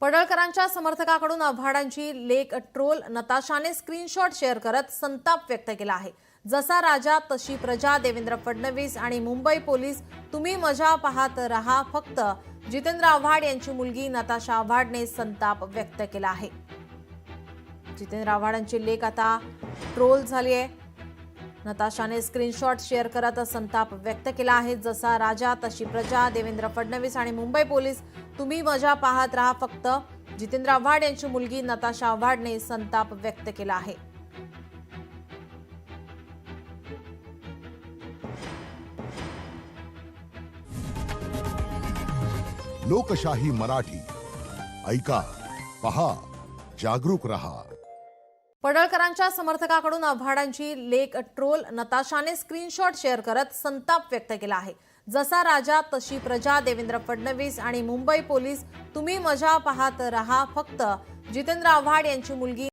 पडळकरांच्या समर्थकाकडून आव्हाडांची लेख troll नताशाने screenshot share करत संताप व्यक्त केला आहे। जसा राजा तशी प्रजा, देवेंद्र फडणवीस आणि मुंबई पोलीस तुम्ही मजा पाहत रहा फक्त, जितेंद्र आव्हाड यांची मुलगी नताशा आव्हाडने संताप व्यक्त केला आहे। जितेंद्र आव्हाडांची लेख आता ट्रोल झाली आहे। नताशाने स्क्रीनशॉट शेअर करत संताप व्यक्त केला आहे। जसा राजा तशी प्रजा, देवेंद्र फडणवीस आणि मुंबई पोलीस तुम्ही मजा पाहत रहा फक्त, जितेंद्र आव्हाड यांची मुलगी नताशा आव्हाडने संताप व्यक्त केला आहे। लोकशाही मराठी ऐका, पहा, जागरूक रहा। पडळकरांच्या समर्थकाकडून आव्हाडांची लेख ट्रोल नताशाने स्क्रीनशॉट शेअर करत संताप व्यक्त केला आहे। जसा राजा तशी प्रजा, देवेंद्र फडणवीस आणि मुंबई पोलीस तुम्ही मजा पाहत रहा फक्त, जितेंद्र आव्हाड यांची मुलगी